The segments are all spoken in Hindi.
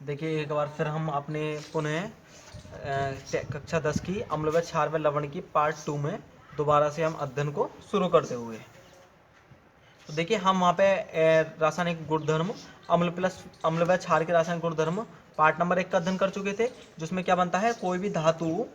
देखिए एक बार फिर हम अपने पुनः कक्षा 10 की अम्ल व क्षार व लवण की पार्ट 2 में दोबारा से हम अध्ययन को शुरू करते हुए, तो देखिए हम वहाँ पे रासायनिक गुणधर्म अम्ल व क्षार के रासायनिक गुणधर्म पार्ट नंबर 1 का अध्ययन कर चुके थे, जिसमें क्या बनता है, कोई भी धातु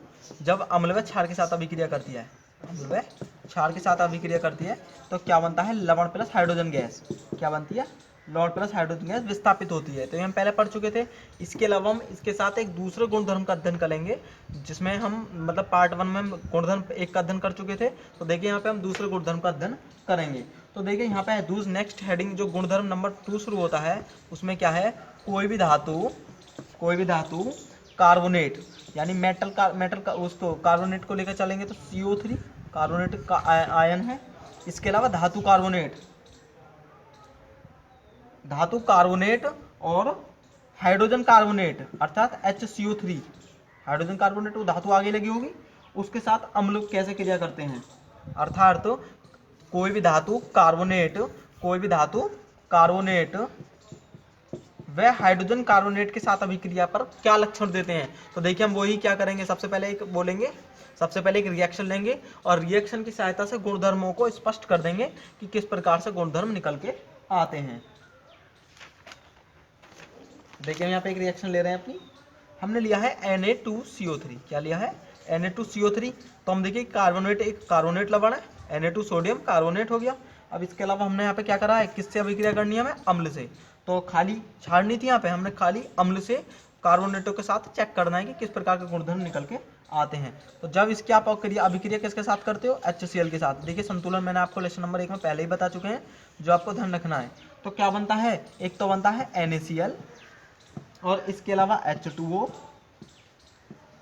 जब अम्ल व क्षार के साथ अभिक्रिया करती है, अम्ल व क्षार के साथ अभिक्रिया करती है तो क्या बनता है, लवण प्लस हाइड्रोजन गैस। क्या बनती है, लवण प्लस हाइड्रोजन गैस विस्थापित होती है। तो ये हम पहले पढ़ चुके थे। इसके अलावा हम इसके साथ एक दूसरे गुणधर्म का अध्ययन करेंगे, जिसमें हम मतलब पार्ट 1 में हम गुणधर्म 1 का अध्ययन कर चुके थे। तो देखिए यहाँ पे हम दूसरे गुणधर्म का अध्ययन करेंगे। तो देखिए यहाँ पे दूसरे नेक्स्ट हेडिंग जो गुणधर्म नंबर 2 शुरू होता है, उसमें क्या है, कोई भी धातु कार्बोनेट यानी मेटल का उसको कार्बोनेट को लेकर चलेंगे तो CO3 कार्बोनेट का आयन है। इसके अलावा धातु कार्बोनेट और हाइड्रोजन कार्बोनेट अर्थात HCO3, हाइड्रोजन कार्बोनेट वो धातु आगे लगी होगी, उसके साथ अम्ल कैसे क्रिया करते हैं, अर्थात कोई भी धातु कार्बोनेट व हाइड्रोजन कार्बोनेट के साथ अभिक्रिया पर क्या लक्षण देते हैं। तो देखिए हम वही क्या करेंगे, सबसे पहले एक रिएक्शन लेंगे और रिएक्शन की सहायता से गुणधर्मों को स्पष्ट कर देंगे कि किस प्रकार से गुणधर्म निकल के आते हैं। देखिए हम यहाँ पे एक रिएक्शन ले रहे हैं अपनी, हमने लिया है Na2CO3। क्या लिया है, Na2CO3। तो हम देखिए कार्बोनेट, एक कार्बोनेट लवण है, Na2 सोडियम कार्बोनेट हो गया। अब इसके अलावा हमने यहाँ पे क्या करा है, किससे अभिक्रिया करनी है हमें, अम्ल से। तो खाली क्षार नहीं थी यहाँ पे, हमने खाली अम्ल से कार्बोनेटों के साथ चेक करना है कि किस प्रकार के गुणधर्म निकल के आते हैं। तो जब इसकी आप अभिक्रिया किसके साथ करते हो, HCl के साथ। देखिए संतुलन मैंने आपको लेसन नंबर 1 में पहले ही बता चुके हैं, जो आपको ध्यान रखना है। तो क्या बनता है, एक तो बनता है NaCl और इसके अलावा H2O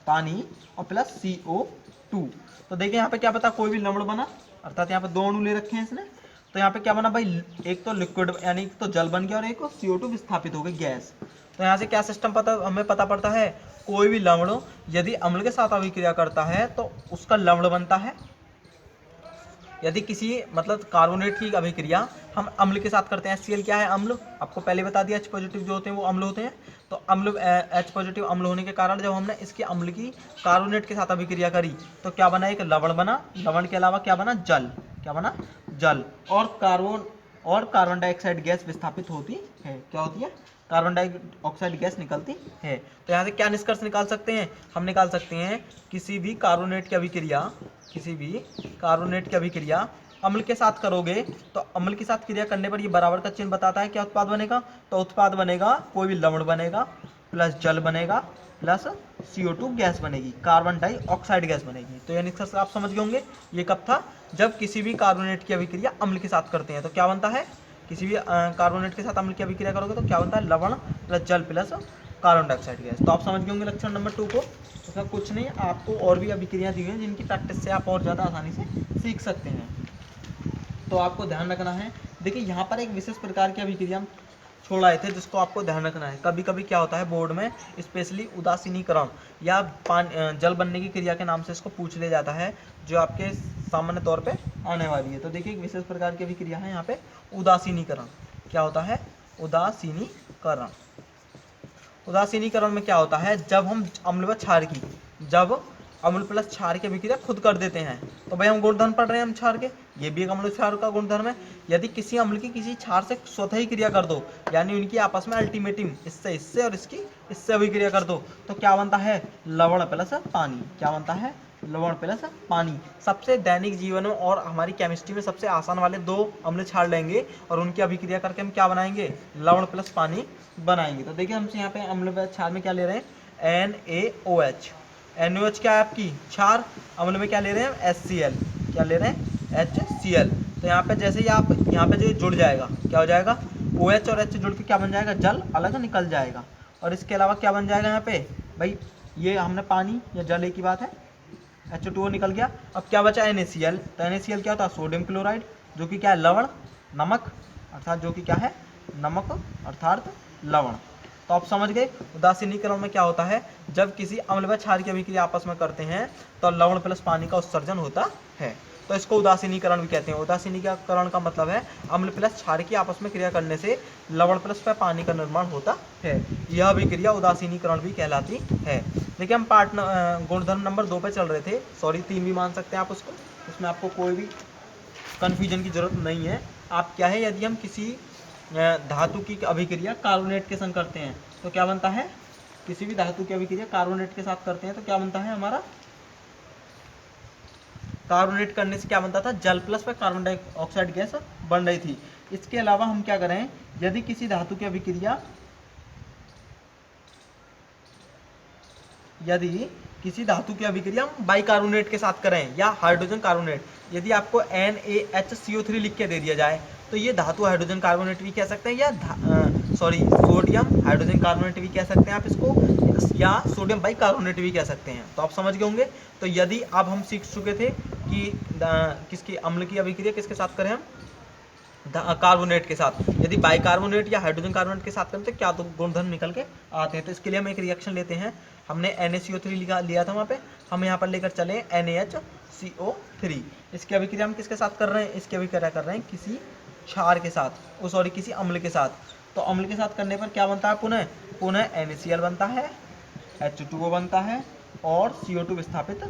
पानी और प्लस CO2। तो देखिए यहाँ पे क्या पता, कोई भी लवण बना, अर्थात यहाँ पे 2 अणु ले रखे हैं इसने। तो यहाँ पे क्या बना भाई, एक तो लिक्विड यानी तो जल बन गया और एक CO2 विस्थापित हो गई गैस। तो यहाँ से क्या सिस्टम हमें पता पड़ता है, कोई भी लवण यदि अम्ल के साथ अभिक्रिया करता है तो उसका लवण बनता है। यदि किसी मतलब कार्बोनेट की अभिक्रिया हम अम्ल के साथ करते हैं, HCl क्या है, अम्ल, आपको पहले बता दिया, H पॉजिटिव जो होते हैं वो अम्ल होते हैं। तो अम्ल H पॉजिटिव अम्ल होने के कारण जब हमने इसकी अम्ल की कार्बोनेट के साथ अभिक्रिया करी तो क्या बना, एक लवण बना। लवण के अलावा क्या बना, जल। क्या बना, जल। और कार्बन डाइऑक्साइड गैस विस्थापित होती है। क्या होती है, कार्बन डाइऑक्साइड गैस निकलती है। तो यहाँ से क्या निष्कर्ष निकाल सकते हैं, हम निकाल सकते हैं किसी भी कार्बोनेट की अभिक्रिया अम्ल के साथ करोगे तो अम्ल के साथ क्रिया करने पर ये बराबर का चिन्ह बताता है, क्या उत्पाद बनेगा, तो उत्पाद बनेगा कोई भी लवण बनेगा प्लस जल बनेगा प्लस CO2 गैस बनेगी, कार्बन डाइऑक्साइड गैस बनेगी। तो यह निष्कर्ष आप समझ गए होंगे। ये कब था, जब किसी भी कार्बोनेट की अभिक्रिया अम्ल के साथ करते हैं तो क्या बनता है, किसी भी कार्बोनेट के साथ अम्ल की अभिक्रिया करोगे तो क्या बनता है, लवण प्लस जल प्लस कार्बन डाइऑक्साइड गैस। तो आप समझ गए होंगे लक्षण नंबर 2 को। उसमें कुछ नहीं, आपको और भी अभिक्रियाएं दी हुई हैं जिनकी प्रैक्टिस से आप और ज़्यादा आसानी से सीख सकते हैं। तो आपको ध्यान रखना है, देखिए यहाँ पर एक विशेष प्रकार की अभिक्रिया छोड़ आए थे जिसको आपको ध्यान रखना है। कभी कभी क्या होता है बोर्ड में, स्पेशली उदासीनीकरण या जल बनने की क्रिया के नाम से इसको पूछ लिया जाता है, जो आपके सामान्य तौर पे आने वाली है। तो देखिए एक विशेष प्रकार की अभिक्रिया है यहाँ पे, उदासीनीकरण। क्या होता है, उदासीनीकरण में क्या होता है, जब हम जब अम्ल प्लस क्षार की अभिक्रिया खुद कर देते हैं। तो भाई हम गुणधर्म पढ़ रहे हैं हम क्षार के, ये भी एक अम्ल क्षार का गुणधर्म है। यदि किसी अम्ल की किसी क्षार से स्वतः ही क्रिया कर दो, यानी उनकी आपस में अल्टीमेटिम इससे और इससे अभिक्रिया कर दो, तो क्या बनता है, लवण प्लस पानी। क्या बनता है, लवण प्लस पानी। सबसे दैनिक जीवन में और हमारी केमिस्ट्री में सबसे आसान वाले 2 अम्ल क्षार लेंगे और उनकी अभिक्रिया करके हम क्या बनाएंगे, लवण प्लस पानी बनाएंगे। तो देखिए हमसे यहाँ पे अम्ल क्षार में क्या ले रहे हैं, NaOH क्या है आपकी क्षार, अम्ल में क्या ले रहे हैं, HCl। क्या ले रहे हैं, HCl। तो यहाँ पे जैसे ही आप यहाँ पे जो जुड़ जाएगा, क्या हो जाएगा, OH और H जुड़ के क्या बन जाएगा, जल अलग निकल जाएगा। और इसके अलावा क्या बन जाएगा यहाँ पे भाई, ये हमने पानी या जल एक ही बात है, H2O निकल गया। अब क्या बचा, NaCl। तो NaCl क्या होता है, सोडियम क्लोराइड, जो कि क्या है, लवण, नमक, अर्थात जो कि क्या है, नमक अर्थात लवण। तो आप समझ गए उदासीनीकरण में क्या होता है, जब किसी अम्ल व क्षार की अभिक्रिया आपस में करते हैं तो लवण प्लस पानी का उत्सर्जन होता है। तो तो इसको उदासीनीकरण भी कहते हैं। उदासीनीकरण का मतलब है अम्ल प्लस क्षार की आपस में क्रिया करने से लवण प्लस पानी का निर्माण होता है। यह भी क्रिया उदासीनीकरण भी कहलाती है। देखिए हम पार्ट गुणधर्म नंबर 2 पे चल रहे थे, सॉरी 3 भी मान सकते हैं आप उसको, उसमें आपको कोई भी कन्फ्यूजन की जरूरत नहीं है। आप क्या है, यदि हम किसी धातु की अभिक्रिया कार्बोनेट के संग करते हैं तो क्या बनता है, किसी भी धातु की अभिक्रिया कार्बोनेट के साथ करते हैं तो क्या बनता है हमारा, कार्बोनेट करने से क्या बनता था, जल प्लस में कार्बन डाइऑक्साइड गैस बन रही थी। इसके अलावा हम क्या करें, यदि किसी धातु की अभिक्रिया, यदि किसी धातु की अभिक्रिया हम बाइकार्बोनेट के साथ करें या हाइड्रोजन कार्बोनेट, यदि आपको NaHCO3 लिख के दे दिया जाए तो ये धातु हाइड्रोजन कार्बोनेट भी कह सकते हैं, या सोडियम हाइड्रोजन कार्बोनेट भी कह सकते हैं आप इसको, या सोडियम बाइकार्बोनेट भी कह सकते हैं। तो आप समझ गए होंगे। तो यदि अब हम सीख चुके थे कि किसकी अम्ल की अभिक्रिया किसके साथ करें हम, कार्बोनेट के साथ, यदि बाइकार्बोनेट या हाइड्रोजन कार्बोनेट के साथ करें तो क्या तो गुणधर्म निकल के आते हैं। तो इसके लिए हम एक रिएक्शन लेते हैं। हमने NaCO3 लिया था वहाँ पे, हम यहाँ पर लेकर चले NaHCO3। इसकी अभिक्रिया हम किसके साथ कर रहे हैं, इसकी अभिक्रिया कर रहे हैं किसी क्षार के साथ, सॉरी किसी अम्ल के साथ। तो अम्ल के साथ करने पर क्या बनता है, पुनः NaCl बनता है, H2O बनता है और CO2 विस्थापित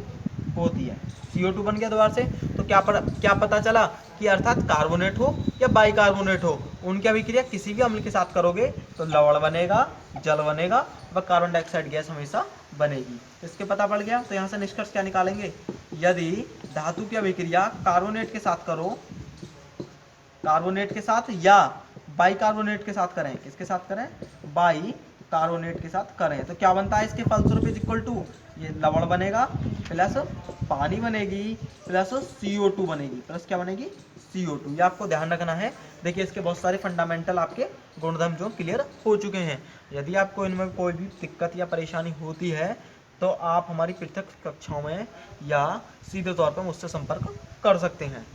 होती है। CO2 बन गया दोबारा से। तो क्या पता चला कि अर्थात कार्बोनेट हो या बाइकार्बोनेट हो, उनकी अभिक्रिया किसी भी अम्ल के साथ करोगे तो लवण बनेगा, जल बनेगा व कार्बन डाइऑक्साइड गैस हमेशा बनेगी। इसके पता पड़ गया। तो यहाँ से निष्कर्ष क्या निकालेंगे, यदि धातु की अभिक्रिया कार्बोनेट के साथ करो, कार्बोनेट के साथ या बाइकार्बोनेट के साथ करें, किसके साथ करें, बाइकार्बोनेट के साथ करें, तो क्या बनता है इसके फलस्वरूप इज इक्वल टू, ये लवण बनेगा प्लस पानी बनेगी प्लस CO2 बनेगी, प्लस क्या बनेगी, CO2। ये आपको ध्यान रखना है। देखिए इसके बहुत सारे फंडामेंटल आपके गुणधर्म जो क्लियर हो चुके हैं। यदि आपको इनमें कोई भी दिक्कत या परेशानी होती है तो आप हमारी पृथक कक्षाओं में या सीधे तौर पर मुझसे संपर्क कर सकते हैं।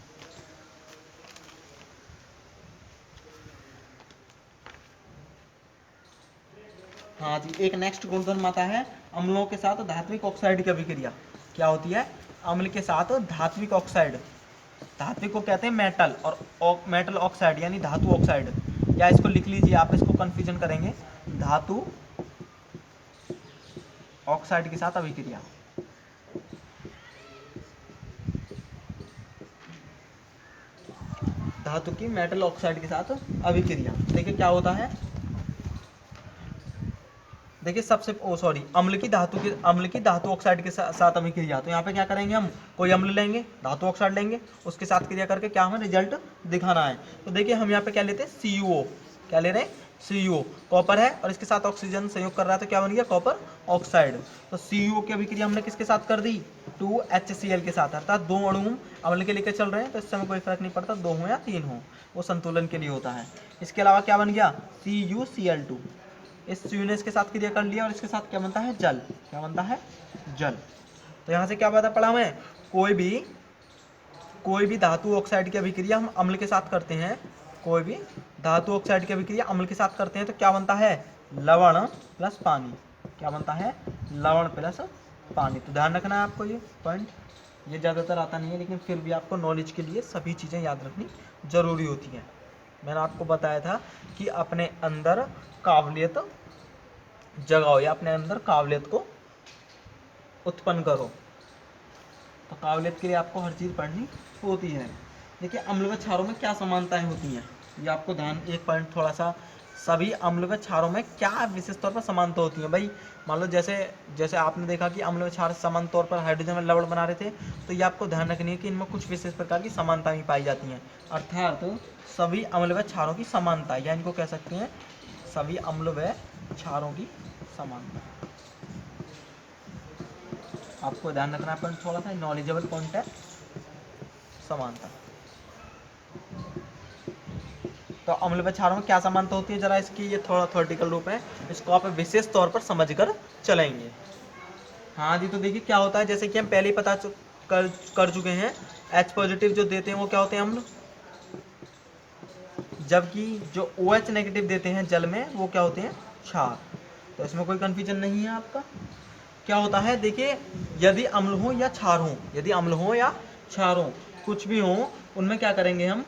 हाँ जी, एक नेक्स्ट गुणधर्म आता है अम्लों के साथ धात्विक ऑक्साइड की अभिक्रिया। क्या होती है, अम्ल के साथ धात्विक ऑक्साइड, धात्विक को कहते हैं मेटल, और मेटल ऑक्साइड यानी धातु ऑक्साइड, या इसको लिख लीजिए आप, इसको कंफ्यूजन करेंगे, धातु ऑक्साइड के साथ अभिक्रिया। धातु की मेटल ऑक्साइड के साथ अभिक्रिया, देखिए क्या होता है, देखिए सबसे अम्ल की धातु ऑक्साइड के साथ अभिक्रिया। तो यहाँ पे क्या करेंगे, हम कोई अम्ल लेंगे, धातु ऑक्साइड लेंगे, उसके साथ क्रिया करके क्या हमें रिजल्ट दिखाना है। तो देखिए हम यहाँ पे क्या लेते हैं, CuO, क्या ले रहे हैं, CuO, कॉपर है और इसके साथ ऑक्सीजन संयोग कर रहा है तो क्या बन गया, कॉपर ऑक्साइड। तो CuO की अभिक्रिया हमने किसके साथ कर दी, 2HCl के साथ, अर्थात दो अणु अम्ल के लेकर चल रहे हैं तो इससे हमें कोई फर्क नहीं पड़ता, 2 हो या 3 हो, वो संतुलन के लिए होता है। इसके अलावा क्या बन गया, CuCl2, इस CuNH के साथ क्रिया कर लिया और इसके साथ क्या बनता है, जल, क्या बनता है, जल। तो यहाँ से क्या पता पड़ा हमें, कोई भी धातु ऑक्साइड की अभिक्रिया हम अम्ल के साथ करते हैं, कोई भी धातु ऑक्साइड की अभिक्रिया अम्ल के साथ करते हैं तो क्या बनता है, लवण प्लस पानी, क्या बनता है, लवण प्लस पानी। तो ध्यान रखना है आपको ये पॉइंट, ये ज़्यादातर आता नहीं है लेकिन फिर भी आपको नॉलेज के लिए सभी चीज़ें याद रखनी जरूरी होती हैं। मैंने आपको बताया था कि अपने अंदर काबिलियत जगाओ या अपने अंदर काबिलियत को उत्पन्न करो, तो काबिलियत के लिए आपको हर चीज़ पढ़नी होती है। देखिए अम्ल व क्षारों में क्या समानताएं होती हैं, ये आपको ध्यान, एक पॉइंट थोड़ा सा, सभी अम्ल व क्षारों में क्या विशेष तौर पर समानता होती है। भाई मान लो जैसे आपने देखा कि अम्ल व क्षार समान तौर पर हाइड्रोजन में लवण बना रहे थे, तो ये आपको ध्यान रखनी है कि इनमें कुछ विशेष प्रकार की समानता भी पाई जाती हैं, अर्थात सभी अम्ल व क्षारों की समानता, या इनको कह सकते हैं सभी अम्ल व क्षारों की समानता। आपको ध्यान रखना है, थोड़ा सा नॉलेजेबल पॉइंट है, समानता। तो अम्ल व क्षारों में क्या समानता होती है, जरा इसकी ये थोड़ा थ्योरेटिकल रूप है, इसको आप विशेष तौर पर समझ कर चलेंगे। हाँ जी, तो देखिए क्या होता है, जैसे कि हम पहले ही पता कर चुके हैं, H पॉजिटिव जो देते हैं वो क्या होते हैं, अम्ल, जबकि जो OH नेगेटिव देते हैं जल में वो क्या होते हैं, क्षार। तो इसमें कोई कंफ्यूजन नहीं है आपका। क्या होता है, देखिए यदि अम्ल हो या क्षार हो, यदि अम्ल हो या क्षार हो, कुछ भी हो उनमें क्या करेंगे हम,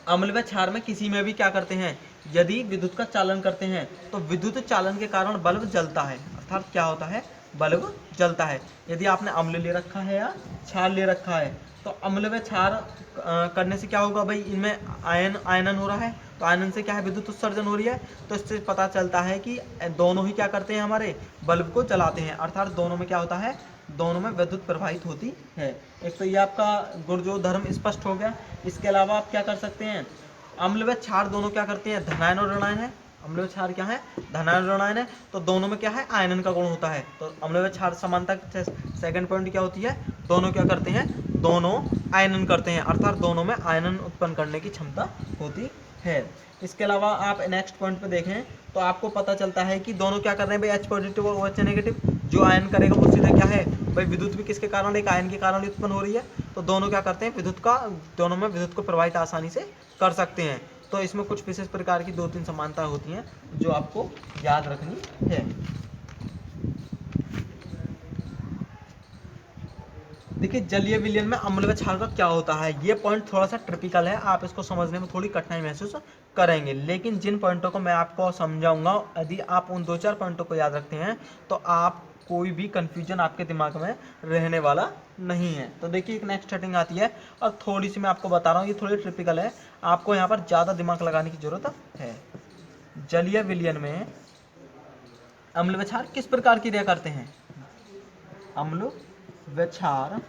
अम्ल व क्षार में किसी में भी क्या करते हैं, यदि विद्युत का चालन करते हैं तो विद्युत चालन के कारण बल्ब जलता है, अर्थात क्या होता है, बल्ब जलता है। यदि आपने अम्ल ले रखा है या क्षार ले रखा है तो अम्ल व क्षार करने से क्या होगा भाई, इनमें आयनन हो रहा है, तो आयनन से क्या है, विद्युत उत्सर्जन हो रही है। तो इससे पता चलता है कि दोनों ही क्या करते हैं, हमारे बल्ब को जलाते हैं, अर्थात दोनों में क्या होता है, दोनों में विद्युत प्रवाहित होती है। एक तो ये आपका गुण जो धर्म स्पष्ट हो गया। इसके अलावा आप क्या कर सकते हैं, अम्ल व क्षार दोनों क्या करते हैं, धनायन और ऋणायन है। अम्ल व क्षार क्या है, धनायन और ऋणायन है, तो दोनों में क्या है, आयनन का गुण होता है। तो अम्ल व क्षार समानता सेकंड पॉइंट क्या होती है, दोनों क्या करते हैं, दोनों आयनन करते हैं, अर्थात दोनों में आयनन उत्पन्न करने की क्षमता होती है। इसके अलावा आप नेक्स्ट पॉइंट पे देखें तो आपको पता चलता है कि दोनों क्या कर रहे हैं भाई, H पॉजिटिव और OH नेगेटिव। जो आयन करेगा वो सीधे क्या है भाई, विद्युत भी किसके कारण, एक आयन के कारण उत्पन्न हो रही है। तो दोनों क्या करते हैं, विद्युत का, दोनों में विद्युत को प्रवाहित आसानी से कर सकते हैं। तो इसमें कुछ विशेष प्रकार की 2-3 समानता होती हैं जो आपको याद रखनी है। देखिए जलीय विलयन में अम्ल व क्षार का क्या होता है, ये पॉइंट थोड़ा सा ट्रिपिकल है, आप इसको समझने में थोड़ी कठिनाई महसूस करेंगे, लेकिन जिन पॉइंटों को मैं आपको समझाऊंगा, यदि आप उन 2-4 पॉइंटों को याद रखते हैं तो आप कोई भी कंफ्यूजन आपके दिमाग में रहने वाला नहीं है। तो देखिए एक नेक्स्ट सेटिंग आती है और थोड़ी सी मैं आपको बता रहा हूँ, ये थोड़ी ट्रिपिकल है, आपको यहाँ पर ज़्यादा दिमाग लगाने की जरूरत है। जलीय विलयन में अम्ल व क्षार किस प्रकार की क्रिया करते हैं, अम्ल व क्षार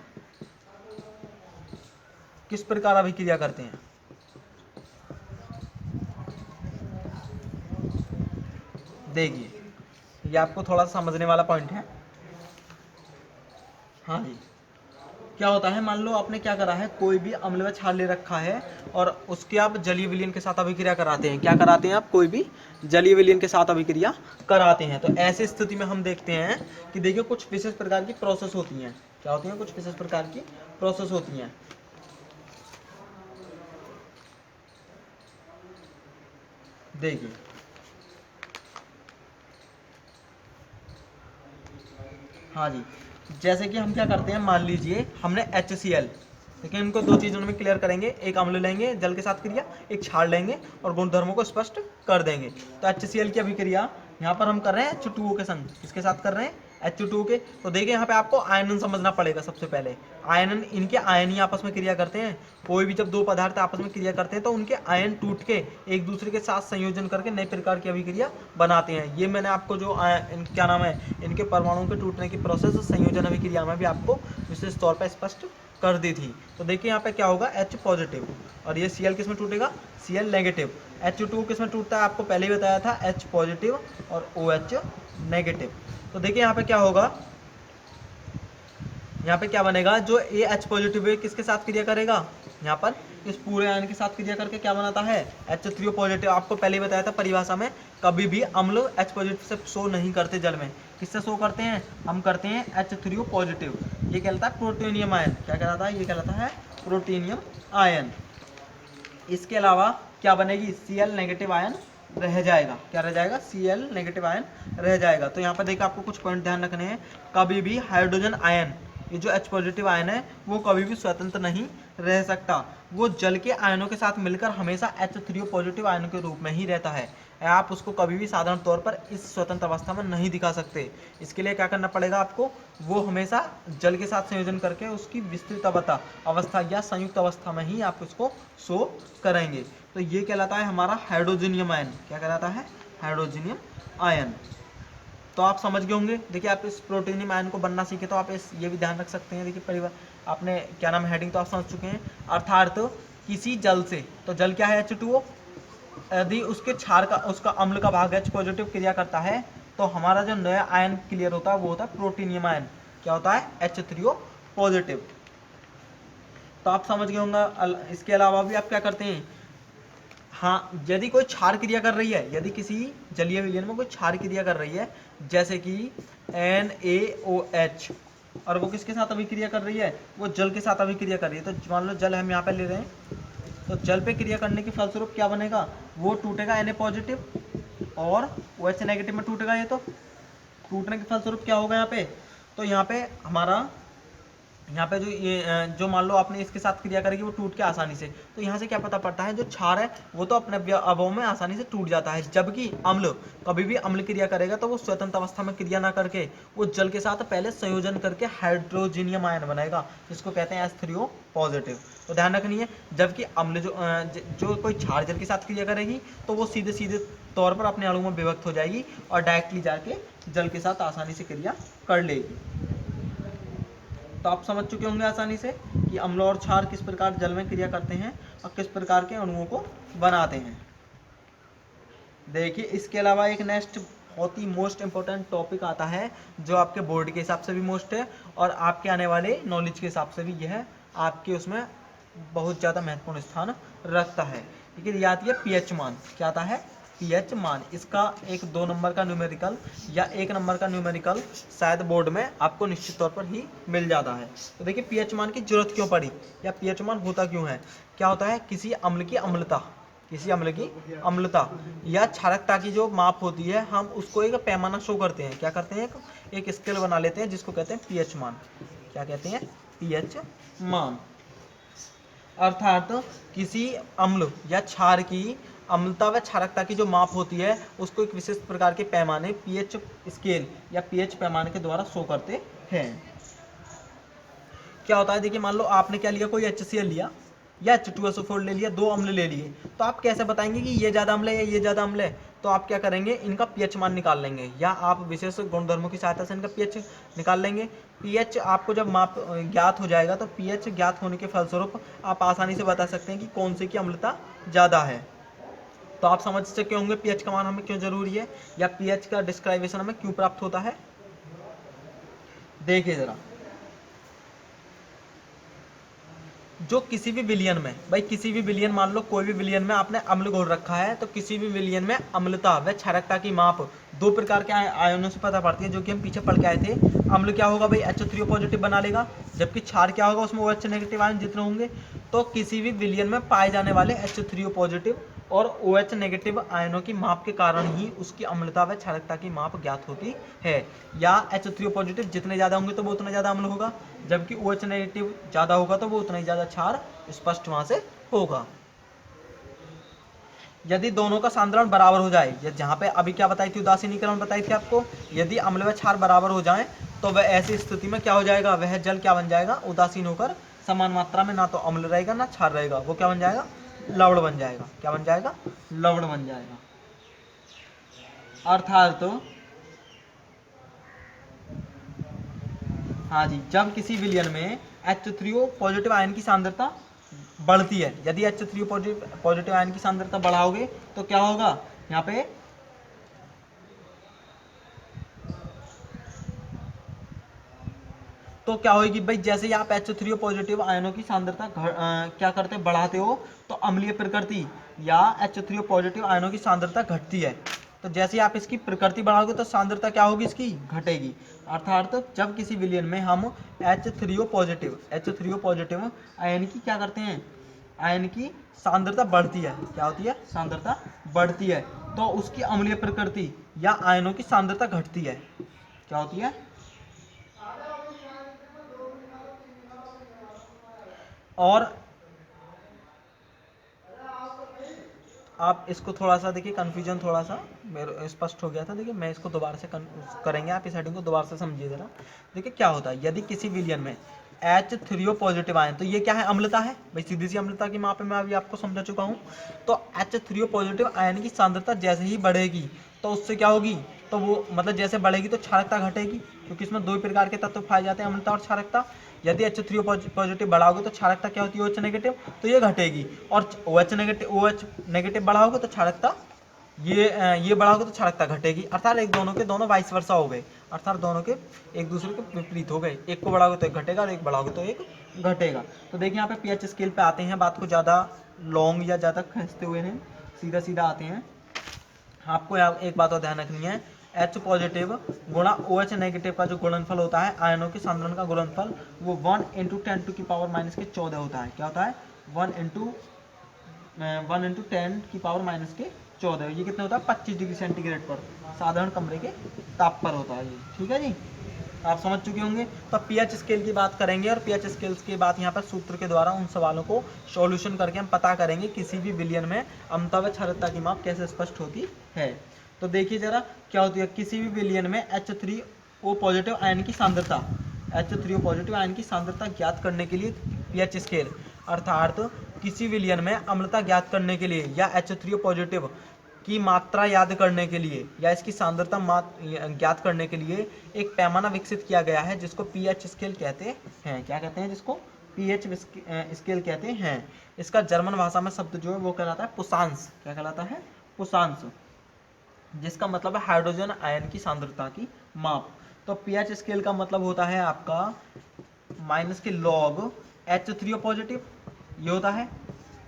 किस प्रकार अभिक्रिया करते हैं। देखिए ये आपको थोड़ा सा समझने वाला पॉइंट है। हाँ जी, क्या होता है, मान लो आपने क्या करा है, कोई भी अम्ल व क्षार ले रखा है और उसके आप जलीय विलयन के साथ अभिक्रिया कराते हैं। क्या कराते हैं आप, कोई भी जलीय विलयन के साथ अभिक्रिया कराते हैं। तो ऐसी स्थिति में हम देखते हैं कि देखिए कुछ विशेष प्रकार की प्रोसेस होती हैं। क्या होती हैं, कुछ विशेष प्रकार की प्रोसेस होती हैं। देखिए हाँ जी, जैसे कि हम क्या करते हैं, मान लीजिए हमने HCl, लेकिन इनको 2 चीज़ों में क्लियर करेंगे, एक अम्ल लेंगे जल के साथ क्रिया, एक क्षार लेंगे और गुणधर्मों को स्पष्ट कर देंगे। तो HCl की अभिक्रिया यहाँ पर हम कर रहे हैं H2O के संग, किसके साथ कर रहे हैं, H2O के। तो देखिए यहाँ पे आपको आयनन समझना पड़ेगा सबसे पहले। आयनन, इनके आयन ही आपस में क्रिया करते हैं। कोई भी जब 2 पदार्थ आपस में क्रिया करते हैं तो उनके आयन टूट के एक दूसरे के साथ संयोजन करके नए प्रकार की अभिक्रिया बनाते हैं। ये मैंने आपको जो क्या नाम है, इनके परमाणुओं के टूटने की प्रोसेस संयोजन अभिक्रिया में भी आपको विशेष तौर पर स्पष्ट कर दी थी। तो देखिए यहाँ पे क्या होगा, H पॉजिटिव और ये Cl किस में टूटेगा, Cl नेगेटिव। H2O किस में टूटता है, आपको पहले ही बताया था, H पॉजिटिव और OH नेगेटिव। तो देखिए यहाँ पे क्या होगा, यहाँ पे क्या बनेगा, जो ये H पॉजिटिव है किसके साथ क्रिया करेगा, यहाँ पर इस पूरे आयन के साथ क्रिया करके क्या बनाता है, H3O पॉजिटिव। आपको पहले ही बताया था परिभाषा में, कभी भी अम्ल H पॉजिटिव से शो नहीं करते जल में, किससे शो करते हैं, हम करते हैं H3O पॉजिटिव। ये कहलाता है प्रोटोनियम आयन। क्या कहलाता है, ये कहलाता है प्रोटोनियम आयन। इसके अलावा क्या बनेगी, Cl नेगेटिव आयन रह जाएगा। क्या रह जाएगा, Cl नेगेटिव आयन रह जाएगा। तो यहाँ पर देखिए आपको कुछ पॉइंट ध्यान रखने हैं। कभी भी हाइड्रोजन आयन, ये जो H पॉजिटिव आयन है वो कभी भी स्वतंत्र नहीं रह सकता, वो जल के आयनों के साथ मिलकर हमेशा H3O पॉजिटिव आयन के रूप में ही रहता है। आप उसको कभी भी साधारण तौर पर इस स्वतंत्र अवस्था में नहीं दिखा सकते। इसके लिए क्या करना पड़ेगा आपको, वो हमेशा जल के साथ संयोजन करके उसकी विस्तृत अवस्था या संयुक्त अवस्था में ही आप उसको शो करेंगे। तो ये कहलाता है हमारा हाइड्रोजनियम आयन। क्या कहलाता है, हाइड्रोजनियम आयन। तो आप समझ गए होंगे। देखिए आप इस प्रोटीनियम आयन को बनना सीखे तो आप इस ये भी ध्यान रख सकते हैं। देखिए परिवार आपने क्या नाम, हेडिंग तो आप समझ चुके हैं। अर्थात किसी जल से, तो जल क्या है H2O, यदि उसके क्षार का, उसका अम्ल का भाग H पॉजिटिव क्रिया करता है तो हमारा जो नया आयन क्लियर होता है वो होता है प्रोटीनियम आयन। क्या होता है, H3O पॉजिटिव। तो आप समझ गए होंगे। इसके अलावा भी आप क्या करते हैं, हाँ, यदि कोई क्षार क्रिया कर रही है, यदि किसी जलीय विलयन में कोई क्षार क्रिया कर रही है, जैसे कि NaOH, और वो किसके साथ अभिक्रिया कर रही है, वो जल के साथ अभिक्रिया कर रही है। तो मान लो जल हम यहाँ पे ले रहे हैं, तो जल पे क्रिया करने के फलस्वरूप क्या बनेगा, वो टूटेगा Na पॉजिटिव और OH नेगेटिव में टूटेगा। ये तो टूटने के फलस्वरूप क्या होगा यहाँ पे, तो यहाँ पे हमारा यहाँ पे जो ये जो मान लो आपने इसके साथ क्रिया करेगी वो टूट के आसानी से, तो यहाँ से क्या पता पड़ता है जो क्षार है वो तो अपने अभाव में आसानी से टूट जाता है, जबकि अम्ल कभी भी अम्ल क्रिया करेगा तो वो स्वतंत्र अवस्था में क्रिया ना करके वो जल के साथ पहले संयोजन करके हाइड्रोजीनियम आयन बनाएगा, जिसको कहते हैं H3O पॉजिटिव। तो ध्यान रखनी है, जबकि अम्ल जो कोई क्षार जल के साथ क्रिया करेगी तो वो सीधे सीधे तौर पर अपने अणु में विभक्त हो जाएगी और डायरेक्टली जाके जल के साथ आसानी से क्रिया कर लेगी। तो आप समझ चुके होंगे आसानी से कि अम्ल और क्षार किस प्रकार जल में क्रिया करते हैं और किस प्रकार के अणुओं को बनाते हैं। देखिए इसके अलावा एक नेक्स्ट बहुत ही मोस्ट इंपॉर्टेंट टॉपिक आता है जो आपके बोर्ड के हिसाब से भी मोस्ट है और आपके आने वाले नॉलेज के हिसाब से भी यह आपके उसमें बहुत ज़्यादा महत्वपूर्ण स्थान रखता है। ठीक है, ये आती है पीएच मान। क्या आता है? पीएच मान। इसका एक 2 नंबर का न्यूमेरिकल या 1 नंबर का न्यूमेरिकल शायद बोर्ड में आपको निश्चित तौर पर ही मिल जाता है। तो देखिए पीएच मान की जरूरत क्यों पड़ी या पीएच मान होता क्यों है। क्या होता है, किसी अम्ल की अम्लता, किसी अम्ल की अम्लता या क्षारकता की जो माप होती है हम उसको एक पैमाना शो करते हैं। क्या करते हैं, एक स्केल बना लेते हैं जिसको कहते हैं पीएच मान। क्या कहते हैं? पीएच मान। अर्थात किसी अम्ल या क्षार की अम्लता व क्षारकता की जो माप होती है उसको एक विशेष प्रकार के पैमाने पीएच स्केल या पीएच पैमाने के द्वारा शो करते हैं। क्या होता है, देखिए मान लो आपने क्या लिया, कोई HCl लिया या H2SO4 ले लिया, 2 अम्ल ले लिए, तो आप कैसे बताएंगे कि ये ज़्यादा अम्ल है या ये ज़्यादा अम्ल है। तो आप क्या करेंगे, इनका पीएच मान निकाल लेंगे या आप विशेष गुणधर्मों की सहायता से इनका पीएच निकाल लेंगे। पीएच आपको जब माप ज्ञात हो जाएगा तो पीएच ज्ञात होने के फलस्वरूप आप आसानी से बता सकते हैं कि कौन से की अम्लता ज़्यादा है। तो आप समझ सके होंगे पीएच का मान हमें क्यों जरूरी है या पीएच का डिस्क्राइबेशन हमें क्यों प्राप्त होता है। देखिए जरा, जो किसी भी विलयन में, भाई किसी भी विलयन, मान लो कोई भी विलयन में आपने अम्ल घोल रखा है तो किसी भी विलयन में अम्लता व क्षारकता की माप 2 प्रकार के आयनों से पता पड़ती है, जो कि हम पीछे पढ़ के आए थे। अम्ल क्या होगा भाई, H3O पॉजिटिव बना लेगा, जबकि क्षार क्या होगा, उसमें OH नेगेटिव आयन जितने होंगे। तो किसी भी विलयन में पाए जाने वाले H3O पॉजिटिव और OH नेगेटिव आयनों की माप के कारण ही उसकी अम्लता व क्षारकता की माप ज्ञात होती है। या H3O पॉजिटिव जितने ज़्यादा होंगे तो वो उतना ज़्यादा अम्ल होगा, जबकि OH नेगेटिव ज़्यादा होगा तो वो उतना ही ज़्यादा क्षार स्पष्ट वहाँ से होगा। यदि दोनों का सांद्रण बराबर हो जाए, या जहाँ पे अभी क्या बताई थी, उदासीनीकरण बताई थी आपको, यदि अम्ल व क्षार बराबर हो जाएं तो वह ऐसी स्थिति में क्या हो जाएगा, वह जल क्या बन जाएगा, उदासीन होकर समान मात्रा में ना तो अम्ल रहेगा ना क्षार रहेगा, वो क्या बन जाएगा, लवण बन जाएगा। क्या बन जाएगा, लवण बन जाएगा। अर्थात तो हाँ जी, जब किसी विलयन में H3O पॉजिटिव आयन की सांद्रता बढ़ती है, यदि H3O पॉजिटिव आयन की सांद्रता बढ़ाओगे तो क्या होगा, यहाँ पे तो क्या होगी भाई, जैसे ही आप H3O पॉजिटिव आयनों की सांद्रता क्या करते हैं, बढ़ाते हो, तो अम्लीय प्रकृति या H3O पॉजिटिव आयनों की सांद्रता घटती है। तो जैसे ही आप इसकी प्रकृति बढ़ाओगे तो सांद्रता क्या होगी, इसकी घटेगी। अर्थात तो जब किसी विलयन में हम H3O पॉजिटिव आयन की क्या करते हैं, आयन की सांद्रता बढ़ती है, क्या होती है, सांद्रता बढ़ती है, तो उसकी अम्लीय प्रकृति या आयनों की सांद्रता घटती है। क्या होती है, और आप इसको थोड़ा सा देखिए, कन्फ्यूजन थोड़ा सा मेरे स्पष्ट हो गया था। देखिए मैं इसको दोबारा से करेंगे, आप इस हेडिंग को दोबारा से समझिए जरा। देखिए क्या होता है, यदि किसी विलयन में H3O पॉजिटिव आयन, तो ये क्या है, अम्लता है भाई, सीधी सी अम्लता की माप मैं अभी आपको समझा चुका हूँ। तो H3O पॉजिटिव आयन की सांद्रता जैसे ही बढ़ेगी तो उससे क्या होगी, तो वो मतलब जैसे बढ़ेगी तो क्षारकता घटेगी, क्योंकि इसमें 2 प्रकार के तत्व पाए जाते हैं, अम्लता और क्षारकता। यदि H3O पॉजिटिव बढ़ाओगे तो क्षारकता क्या होती है, OH नेगेटिव, तो ये घटेगी। और OH नेगेटिव बढ़ाओगे तो क्षारकता ये बढ़ाओगे तो क्षारकता घटेगी। अर्थात एक दोनों के दोनों वाइस वर्सा हो गए, अर्थात दोनों के एक दूसरे के विपरीत हो गए, एक को बढ़ाओगे तो एक घटेगा और एक बढ़ाओगे तो एक घटेगा। तो देखिए यहाँ पे पीएच स्केल पे आते हैं, बात को ज़्यादा लॉन्ग या ज़्यादा खींचते हुए नहीं, सीधा सीधा आते हैं। आपको यहाँ एक बात और ध्यान रखनी है, H पॉजिटिव गुणा OH नेगेटिव का जो गुणनफल होता है, आयनों के सांद्रण का गुणनफल, वो 1 × 10⁻⁻14 होता है। क्या होता है, 1 × 10⁻⁻14। ये कितना होता है, 25 डिग्री सेंटीग्रेड पर, साधारण कमरे के ताप पर होता है ये। ठीक है जी। आप समझ चुके होंगे। तो पीएच स्केल की बात करेंगे और पीएच स्केल्स के बाद यहाँ पर सूत्र के द्वारा उन सवालों को सॉल्यूशन करके हम पता करेंगे किसी भी विलयन में अम्लता व क्षारकता की माप कैसे स्पष्ट होती है। तो देखिए जरा क्या होती है, किसी भी विलयन में H3O पॉजिटिव आयन की सांद्रता, H3O पॉजिटिव आयन की सांद्रता ज्ञात करने के लिए पीएच स्केल, अर्थात किसी विलयन में अम्लता ज्ञात करने के लिए या H3O पॉजिटिव की मात्रा याद करने के लिए या इसकी सांद्रता ज्ञात करने के लिए एक पैमाना विकसित किया गया है जिसको पीएच स्केल कहते हैं। क्या कहते हैं? जिसको पीएच स्केल कहते हैं। इसका जर्मन भाषा में शब्द जो है वो कहलाता है पुसांस। क्या कहलाता है? पुसांस, जिसका मतलब है हाइड्रोजन आयन की सांद्रता की माप। तो पीएच स्केल का मतलब होता है आपका माइनस के लॉग H3O पॉजिटिव, ये होता है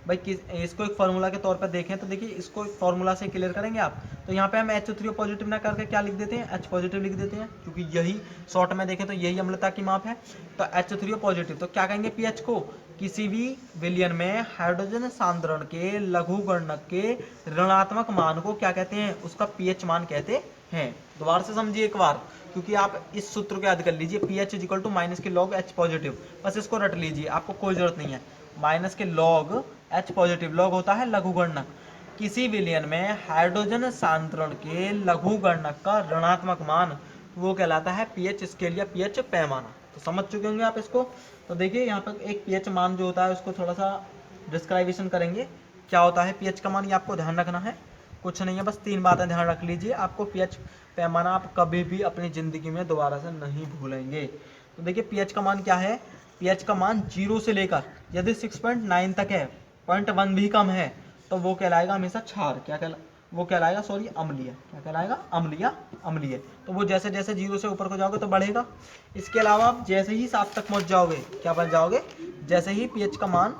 भाई। इसको एक फार्मूला के तौर पर देखें तो देखिए इसको फार्मूला से क्लियर करेंगे आप। तो यहाँ पे हम H3O पॉजिटिव ना करके क्या लिख देते हैं? H पॉजिटिव लिख देते हैं, क्योंकि यही शॉर्ट में देखें तो यही अम्लता की माप है। तो H3O पॉजिटिव, तो क्या कहेंगे पीएच को? किसी भी विलयन में हाइड्रोजन सांद्रण के लघुगणक के ऋणात्मक मान को क्या कहते हैं? उसका पीएच मान कहते हैं। दोबारा से समझिए एक बार, क्योंकि आप इस सूत्र को याद कर लीजिए, pH is equal to minus के लॉग H पॉजिटिव, बस इसको रट लीजिए, आपको कोई जरूरत नहीं है। माइनस के लॉग H पॉजिटिव, लॉग होता है लघुगणक, किसी विलयन में हाइड्रोजन सांद्रण के लघुगणक का ऋणात्मक मान वो कहलाता है पीएच स्केल या पीएच पैमाना। तो समझ चुके होंगे आप इसको। तो देखिए यहाँ पर एक पीएच मान जो होता है उसको थोड़ा सा डिस्क्राइबेशन करेंगे। क्या होता है पीएच का मान, ये आपको ध्यान रखना है, कुछ नहीं है, बस 3 बातें ध्यान रख लीजिए। आपको पीएच पैमाना आप कभी भी अपनी ज़िंदगी में दोबारा से नहीं भूलेंगे। तो देखिए पीएच का मान क्या है? पीएच का मान 0 से लेकर यदि 6.9 तक है, 0.1 भी कम है, तो वो कहलाएगा हमेशा क्षार। क्या कहला वो कहलाएगा, सॉरी, अम्लीय। क्या कहलाएगा? अम्लीय। अम्लीय। तो वो जैसे जैसे 0 से ऊपर को जाओगे तो बढ़ेगा। इसके अलावा आप जैसे ही 7 तक पहुंच जाओगे, क्या बन जाओगे? जैसे ही पीएच का मान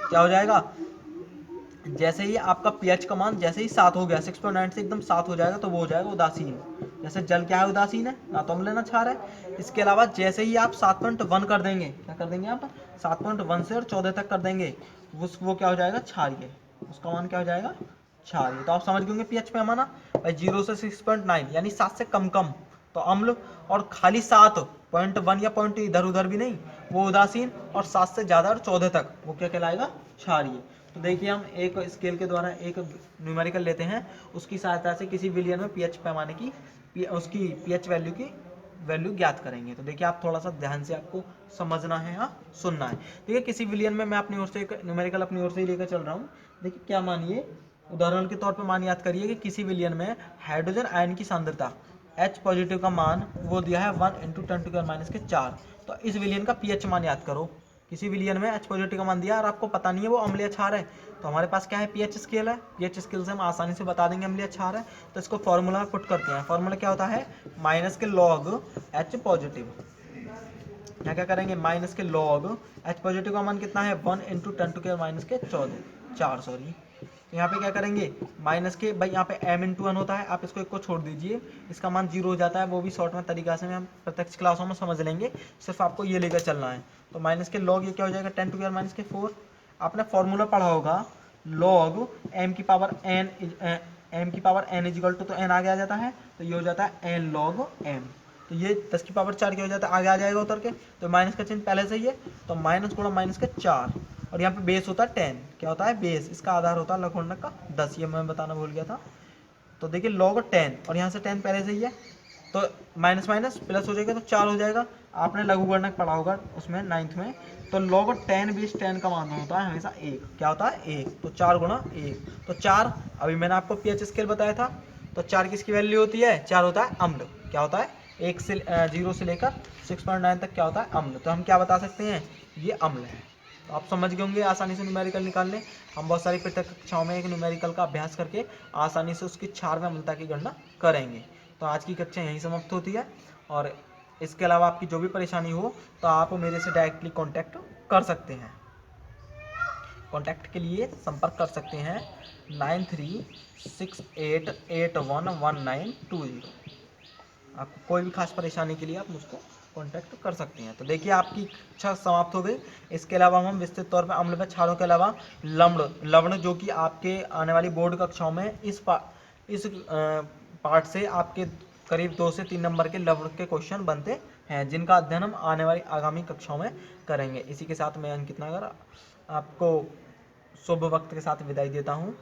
क्या हो जाएगा? जैसे ही आपका पीएच का मान जैसे ही 7 हो गया, 6.9 से एकदम 7 हो जाएगा, तो वो हो जाएगा उदासीन। जैसे जल क्या है? उदासीन है, ना तो अम्ल ना क्षार है। इसके अलावा जैसे ही आप 7.1 कर देंगे, क्या कर देंगे आप? 7.1 से और 14 तक कर देंगे, वो क्या हो जाएगा? क्षारीय। उसका मान क्या हो जाएगा? क्षारीय। तो आप समझ गए होंगे पीएच पैमाना भाई, 0 से 6.9 यानी 7 से कम कम तो अम्ल, और खाली 7.1 या पॉइंट इधर उधर भी नहीं, वो उदासीन, और 7 से ज़्यादा और 14 तक वो क्या कहलाएगा? क्षारीय। तो देखिए हम एक स्केल के द्वारा एक न्यूमेरिकल लेते हैं, उसकी सहायता से किसी विलयन में पीएच पैमाने की उसकी पीएच वैल्यू ज्ञात करेंगे। तो देखिए आप थोड़ा सा ध्यान से आपको समझना है, हाँ सुनना है। देखिए किसी विलयन में मैं अपनी ओर से एक न्यूमेरिकल अपनी ओर से ही लेकर चल रहा हूँ। देखिए क्या मानिए, उदाहरण के तौर पर मान याद करिए कि किसी विलयन में हाइड्रोजन आयन की सांद्रता H पॉजिटिव का मान वो दिया है 1 × 10⁻⁴। तो इस विलयन का पीएच मान याद करो। किसी विलयन में H पॉजिटिव का मान दिया और आपको पता नहीं है वो अम्लीय क्षार है, तो हमारे पास क्या है? पीएच स्केल है। पीएच स्केल से हम आसानी से बता देंगे अम्लीय क्षार है। तो इसको फॉर्मूला में पुट करते हैं। फॉर्मूला क्या होता है? माइनस के लॉग H पॉजिटिव। क्या करेंगे? माइनस के लॉग H पॉजिटिव का मान कितना है? 1 × 10⁻⁴, सॉरी। तो यहाँ पे क्या करेंगे? माइनस के, भाई यहाँ पे m×1 होता है, आप इसको एक को छोड़ दीजिए, इसका मान 0 हो जाता है। वो भी शॉर्ट में तरीका से हम प्रत्यक्ष क्लासों में समझ लेंगे, सिर्फ आपको ये लेकर चलना है। तो माइनस के लॉग ये क्या हो जाएगा? 10⁻⁴। आपने फॉर्मूला पढ़ा होगा, लॉग m की पावर n इजिकल टू, तो n आगे आ जाता है, तो ये हो जाता है n log m। तो ये 10⁴ क्या हो जाता है? आगे आ जाएगा उतर के, तो माइनस का चिन्ह पहले से ही है, तो माइनस गुणा माइनस के 4, और यहाँ पे बेस होता है 10। क्या होता है? बेस। इसका आधार होता है लघुगणक का 10, ये मैं बताना भूल गया था। तो देखिए log 10, और यहाँ से 10 पहले से ही है, तो माइनस माइनस प्लस हो जाएगा, तो 4 हो जाएगा। आपने लघुगणक पढ़ा होगा उसमें 9th में, तो log 10 बेस 10 का मान होता है हमेशा 1। क्या होता है? 1। तो 4 गुणा 1, तो 4। अभी मैंने आपको पीएच स्केल बताया था, तो 4 किसकी वैल्यू होती है? 4 होता है अम्ल। क्या होता है? 0 से लेकर 6.9 तक क्या होता है? अम्ल। तो हम क्या बता सकते हैं? ये अम्ल है। तो आप समझ गए होंगे आसानी से न्यूमेरिकल निकालने। हम बहुत सारी पृथक कक्षाओं में एक न्यूमेरिकल का अभ्यास करके आसानी से उसकी क्षार में अम्लता की गणना करेंगे। तो आज की कक्षा यहीं समाप्त होती है, और इसके अलावा आपकी जो भी परेशानी हो तो आप मेरे से डायरेक्टली कांटेक्ट कर सकते हैं। कांटेक्ट के लिए संपर्क कर सकते हैं 9368811920। आपको कोई भी खास परेशानी के लिए आप मुझको कांटेक्ट कर सकते हैं। तो देखिए आपकी कक्षा समाप्त हो गई। इसके अलावा हम विस्तृत तौर पर अम्ल व क्षारों के अलावा लवण जो कि आपके आने वाली बोर्ड कक्षाओं में इस पार्ट से आपके करीब 2 से 3 नंबर के लवण के क्वेश्चन बनते हैं, जिनका अध्ययन हम आने वाली आगामी कक्षाओं में करेंगे। इसी के साथ मैं अंकित नागर आपको शुभ वक्त के साथ विदाई देता हूँ।